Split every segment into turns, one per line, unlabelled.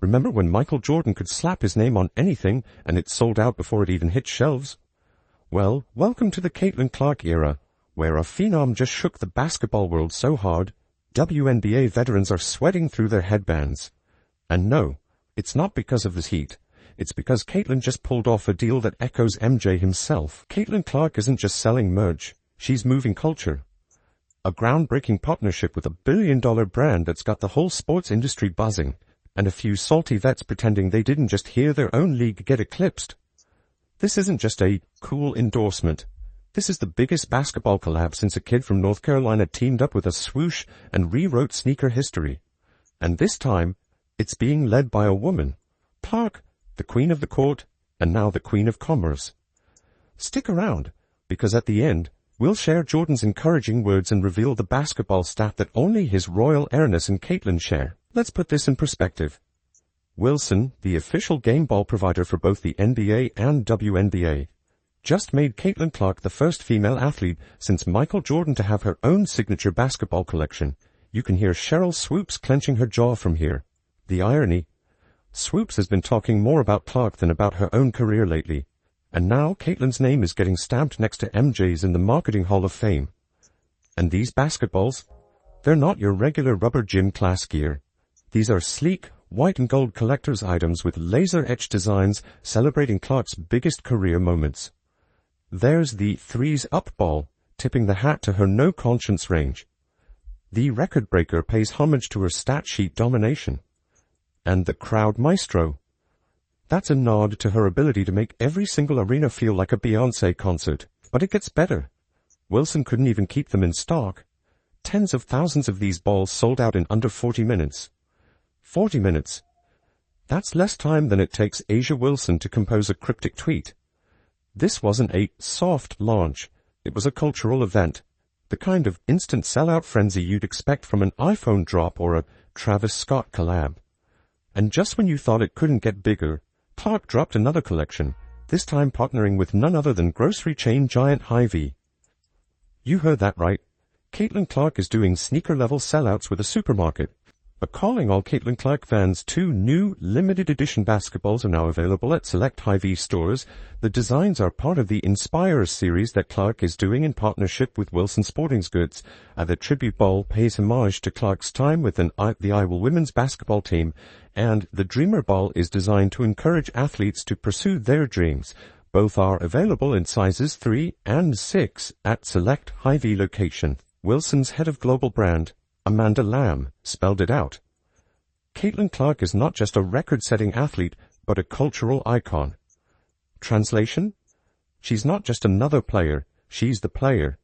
Remember when Michael Jordan could slap his name on anything and it sold out before it even hit shelves? Well, welcome to the Caitlin Clark era, where a phenom just shook the basketball world so hard, WNBA veterans are sweating through their headbands. And no, it's not because of this heat. It's because Caitlin just pulled off a deal that echoes MJ himself. Caitlin Clark isn't just selling merch, she's moving culture. A groundbreaking partnership with a billion-dollar brand that's got the whole sports industry buzzing, and a few salty vets pretending they didn't just hear their own league get eclipsed. This isn't just a cool endorsement. This is the biggest basketball collab since a kid from North Carolina teamed up with a swoosh and rewrote sneaker history. And this time, it's being led by a woman. Clark, the queen of the court, and now the queen of commerce. Stick around, because at the end, we'll share Jordan's encouraging words and reveal the basketball stat that only his royal airness and Caitlin share. Let's put this in perspective. Wilson, the official game ball provider for both the NBA and WNBA, just made Caitlin Clark the first female athlete since Michael Jordan to have her own signature basketball collection. You can hear Cheryl Swoops clenching her jaw from here. The irony. Swoops has been talking more about Clark than about her own career lately. And now Caitlin's name is getting stamped next to MJ's in the Marketing Hall of Fame. And these basketballs? They're not your regular rubber gym class gear. These are sleek, white and gold collector's items with laser-etched designs celebrating Clark's biggest career moments. There's the threes up ball, tipping the hat to her no-conscience range. The record breaker pays homage to her stat sheet domination. And the crowd maestro. That's a nod to her ability to make every single arena feel like a Beyoncé concert. But it gets better. Wilson couldn't even keep them in stock. Tens of thousands of these balls sold out in under 40 minutes. 40 minutes. That's less time than it takes Asia Wilson to compose a cryptic tweet. This wasn't a soft launch. It was a cultural event. The kind of instant sellout frenzy you'd expect from an iPhone drop or a Travis Scott collab. And just when you thought it couldn't get bigger, Clark dropped another collection, this time partnering with none other than grocery chain giant Hy-Vee. You heard that right. Caitlin Clark is doing sneaker-level sellouts with a supermarket. But calling all Caitlin Clark fans, 2 new limited edition basketballs are now available at select Hy-Vee stores. The designs are part of the Inspire series that Clark is doing in partnership with Wilson Sporting Goods. The tribute ball pays homage to Clark's time with the Iowa women's basketball team, and the Dreamer ball is designed to encourage athletes to pursue their dreams. Both are available in sizes 3 and 6 at select Hy-Vee location. Wilson's head of global brand, Amanda Lamb, spelled it out. Caitlin Clark is not just a record-setting athlete, but a cultural icon. Translation? She's not just another player, she's the player.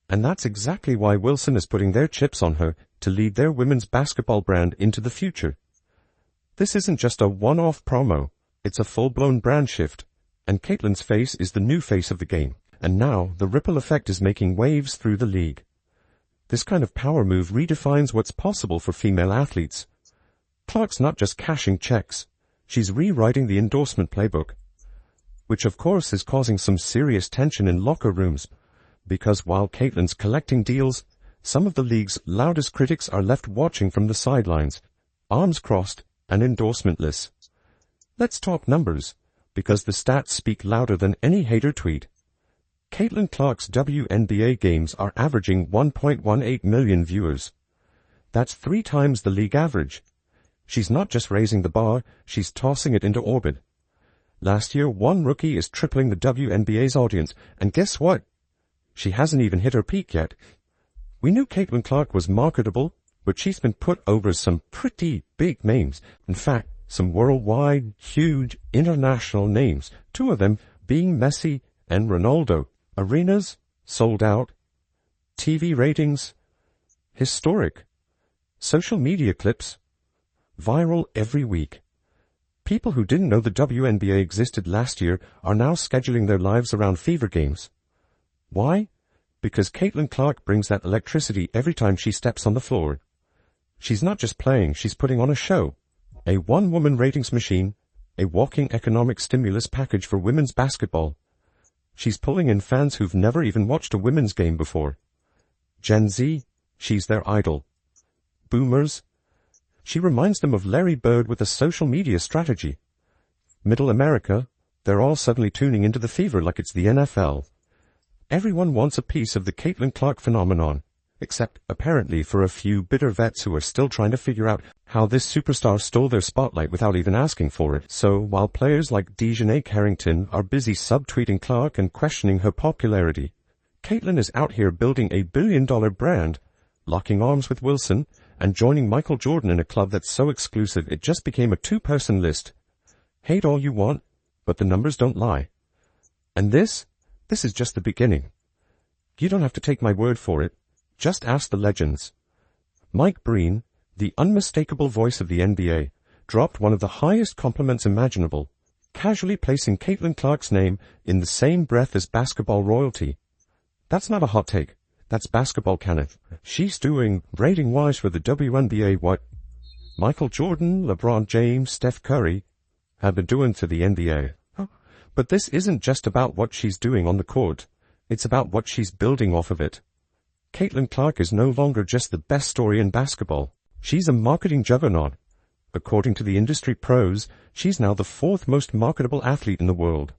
And that's exactly why Wilson is putting their chips on her to lead their women's basketball brand into the future. This isn't just a one-off promo, it's a full-blown brand shift, and Caitlin's face is the new face of the game. And now, the ripple effect is making waves through the league. This kind of power move redefines what's possible for female athletes. Clark's not just cashing checks, she's rewriting the endorsement playbook. Which of course is causing some serious tension in locker rooms, because while Caitlin's collecting deals, some of the league's loudest critics are left watching from the sidelines, arms crossed and endorsementless. Let's talk numbers, because the stats speak louder than any hater tweet. Caitlin Clark's WNBA games are averaging 1.18 million viewers. That's 3 times the league average. She's not just raising the bar, she's tossing it into orbit. Last year, one rookie is tripling the WNBA's audience, and guess what? She hasn't even hit her peak yet. We knew Caitlin Clark was marketable, but she's been put over some pretty big names. In fact, some worldwide, huge, international names, 2 of them being Messi and Ronaldo. Arenas, sold out. TV ratings, historic. Social media clips, viral every week. People who didn't know the WNBA existed last year are now scheduling their lives around fever games. Why? Because Caitlin Clark brings that electricity every time she steps on the floor. She's not just playing, she's putting on a show. A one-woman ratings machine, a walking economic stimulus package for women's basketball. She's pulling in fans who've never even watched a women's game before. Gen Z, she's their idol. Boomers, She reminds them of Larry Bird with a social media strategy. Middle America, they're all suddenly tuning into the fever like it's the NFL. Everyone wants a piece of the Caitlin Clark phenomenon, except, apparently, for a few bitter vets who are still trying to figure out how this superstar stole their spotlight without even asking for it. So, while players like Dejanay Carrington are busy subtweeting Clark and questioning her popularity, Caitlin is out here building a billion-dollar brand, locking arms with Wilson, and joining Michael Jordan in a club that's so exclusive it just became a two-person list. Hate all you want, but the numbers don't lie. And this is just the beginning. You don't have to take my word for it. Just ask the legends. Mike Breen, the unmistakable voice of the NBA, dropped one of the highest compliments imaginable, casually placing Caitlin Clark's name in the same breath as basketball royalty. That's not a hot take. That's basketball canon. She's doing, rating-wise for the WNBA, what Michael Jordan, LeBron James, Steph Curry have been doing to the NBA. But this isn't just about what she's doing on the court. It's about what she's building off of it. Caitlin Clark is no longer just the best story in basketball. She's a marketing juggernaut. According to the industry pros, she's now the fourth most marketable athlete in the world.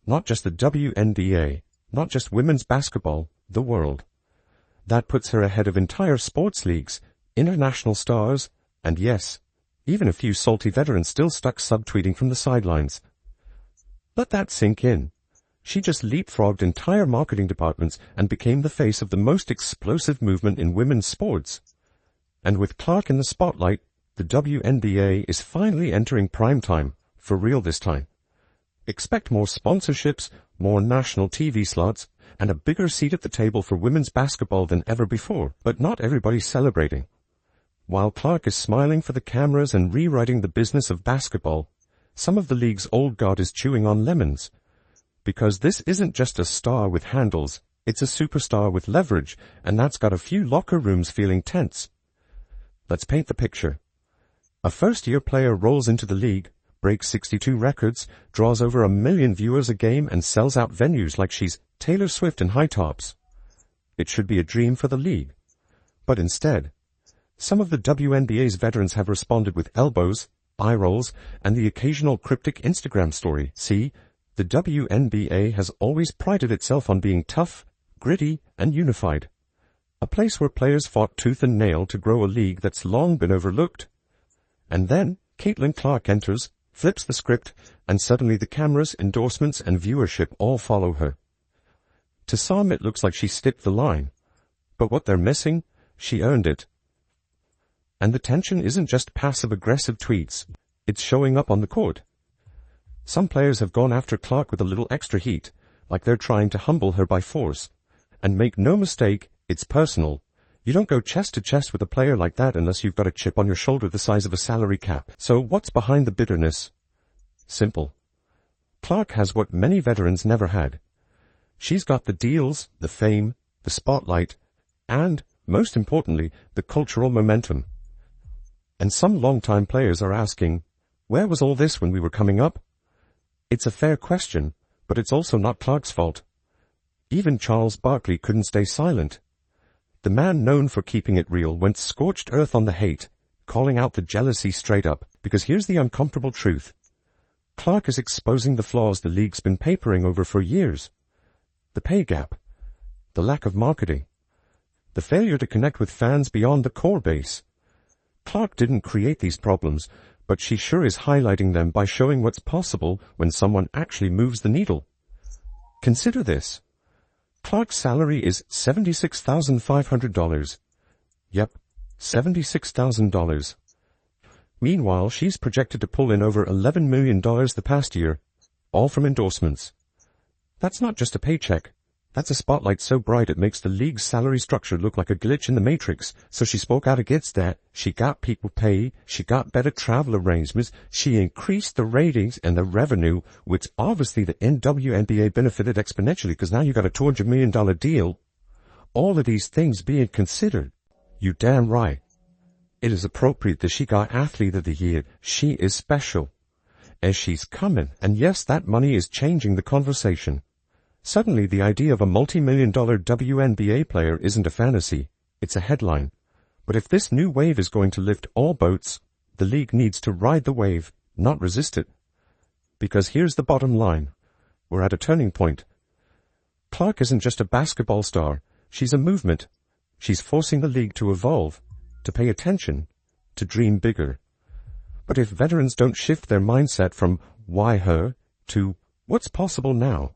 Not just the WNBA, not just women's basketball, the world. That puts her ahead of entire sports leagues, international stars, and yes, even a few salty veterans still stuck subtweeting from the sidelines. Let that sink in. She just leapfrogged entire marketing departments and became the face of the most explosive movement in women's sports. And with Clark in the spotlight, the WNBA is finally entering prime time, for real this time. Expect more sponsorships, more national TV slots, and a bigger seat at the table for women's basketball than ever before. But not everybody's celebrating. While Clark is smiling for the cameras and rewriting the business of basketball, some of the league's old guard is chewing on lemons. Because this isn't just a star with handles, it's a superstar with leverage, and that's got a few locker rooms feeling tense. Let's paint the picture. A first-year player rolls into the league, breaks 62 records, draws over 1 million viewers a game, and sells out venues like she's Taylor Swift in high tops. It should be a dream for the league. But instead, some of the WNBA's veterans have responded with elbows, eye rolls, and the occasional cryptic Instagram story. See, the WNBA has always prided itself on being tough, gritty, and unified. A place where players fought tooth and nail to grow a league that's long been overlooked. And then, Caitlin Clark enters, flips the script, and suddenly the cameras, endorsements, and viewership all follow her. To some, it looks like she stepped the line. But what they're missing, she earned it. And the tension isn't just passive-aggressive tweets. It's showing up on the court. Some players have gone after Clark with a little extra heat, like they're trying to humble her by force. And make no mistake, it's personal. You don't go chest to chest with a player like that unless you've got a chip on your shoulder the size of a salary cap. So what's behind the bitterness? Simple. Clark has what many veterans never had. She's got the deals, the fame, the spotlight, and, most importantly, the cultural momentum. And some longtime players are asking, where was all this when we were coming up? It's a fair question, but it's also not Clark's fault. Even Charles Barkley couldn't stay silent. The man known for keeping it real went scorched earth on the hate, calling out the jealousy straight up, because here's the uncomfortable truth. Clark is exposing the flaws the league's been papering over for years. The pay gap, the lack of marketing, the failure to connect with fans beyond the core base. Clark didn't create these problems, but she sure is highlighting them by showing what's possible when someone actually moves the needle. Consider this. Clark's salary is $76,500. Yep, $76,000. Meanwhile, she's projected to pull in over $11 million the past year, all from endorsements. That's not just a paycheck. That's a spotlight so bright it makes the league's salary structure look like a glitch in the Matrix. So she spoke out against that. She got people paid. She got better travel arrangements. She increased the ratings and the revenue, which obviously the WNBA benefited exponentially because now you got a $200 million deal. All of these things being considered, you damn right. It is appropriate that she got Athlete of the Year. She is special. As she's coming, and yes, that money is changing the conversation. Suddenly, the idea of a multi-million-dollar WNBA player isn't a fantasy. It's a headline. But if this new wave is going to lift all boats, The league needs to ride the wave, not resist it. Because here's the bottom line. We're at a turning point. Clark isn't just a basketball star. She's a movement. She's forcing the league to evolve, to pay attention, to dream bigger. But if veterans don't shift their mindset from why her to what's possible now,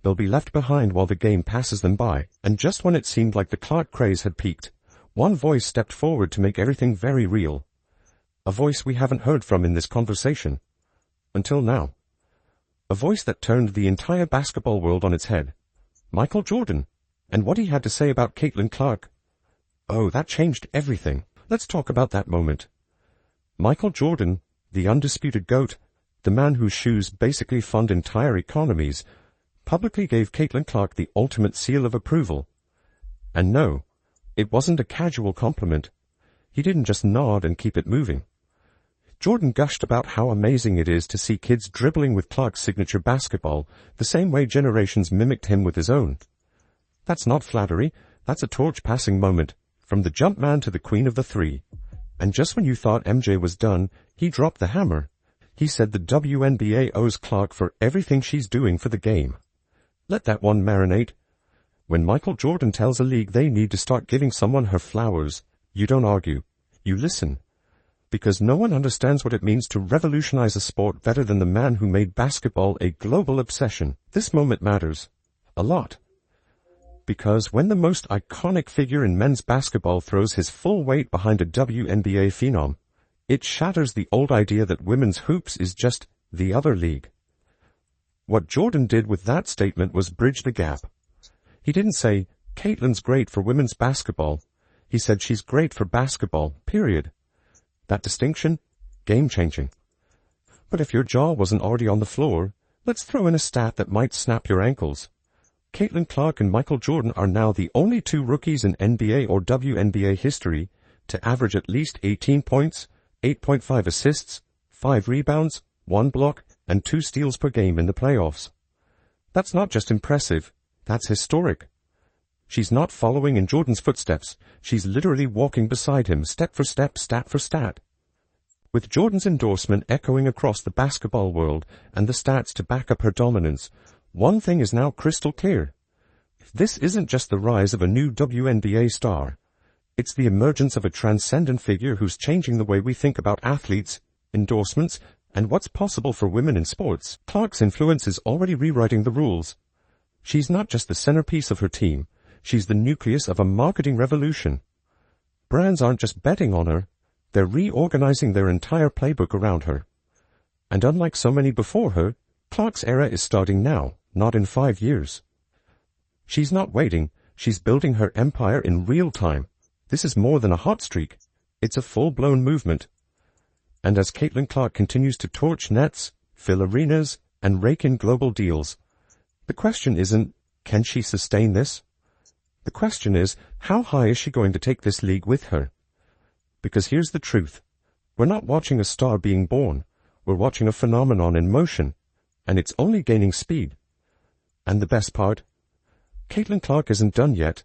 they'll be left behind while the game passes them by. And just when it seemed like the Clark craze had peaked, one voice stepped forward to make everything very real. A voice we haven't heard from in this conversation. Until now. A voice that turned the entire basketball world on its head. Michael Jordan. And what he had to say about Caitlin Clark. Oh, that changed everything. Let's talk about that moment. Michael Jordan, the undisputed GOAT, the man whose shoes basically fund entire economies, publicly gave Caitlin Clark the ultimate seal of approval. And no, it wasn't a casual compliment. He didn't just nod and keep it moving. Jordan gushed about how amazing it is to see kids dribbling with Clark's signature basketball, the same way generations mimicked him with his own. That's not flattery, that's a torch-passing moment, from the jump man to the queen of the three. And just when you thought MJ was done, he dropped the hammer. He said the WNBA owes Clark for everything she's doing for the game. Let that one marinate. When Michael Jordan tells a league they need to start giving someone her flowers, you don't argue. You listen. Because no one understands what it means to revolutionize a sport better than the man who made basketball a global obsession. This moment matters. A lot. Because when the most iconic figure in men's basketball throws his full weight behind a WNBA phenom, it shatters the old idea that women's hoops is just the other league. What Jordan did with that statement was bridge the gap. He didn't say, Caitlin's great for women's basketball. He said she's great for basketball, period. That distinction? Game-changing. But if your jaw wasn't already on the floor, let's throw in a stat that might snap your ankles. Caitlin Clark and Michael Jordan are now the only two rookies in NBA or WNBA history to average at least 18 points, 8.5 assists, 5 rebounds, 1 block, and 2 steals per game in the playoffs. That's not just impressive, that's historic. She's not following in Jordan's footsteps, she's literally walking beside him step for step, stat for stat. With Jordan's endorsement echoing across the basketball world and the stats to back up her dominance, one thing is now crystal clear. This isn't just the rise of a new WNBA star. It's the emergence of a transcendent figure who's changing the way we think about athletes, endorsements, and what's possible for women in sports. Clark's influence is already rewriting the rules. She's not just the centerpiece of her team. She's the nucleus of a marketing revolution. Brands aren't just betting on her, they're reorganizing their entire playbook around her. And unlike so many before her, Clark's era is starting now, not in 5 years. She's not waiting, she's building her empire in real time. This is more than a hot streak, it's a full-blown movement. And as Caitlin Clark continues to torch nets, fill arenas, and rake in global deals, the question isn't, can she sustain this? The question is, how high is she going to take this league with her? Because here's the truth. We're not watching a star being born. We're watching a phenomenon in motion. And it's only gaining speed. And the best part? Caitlin Clark isn't done yet.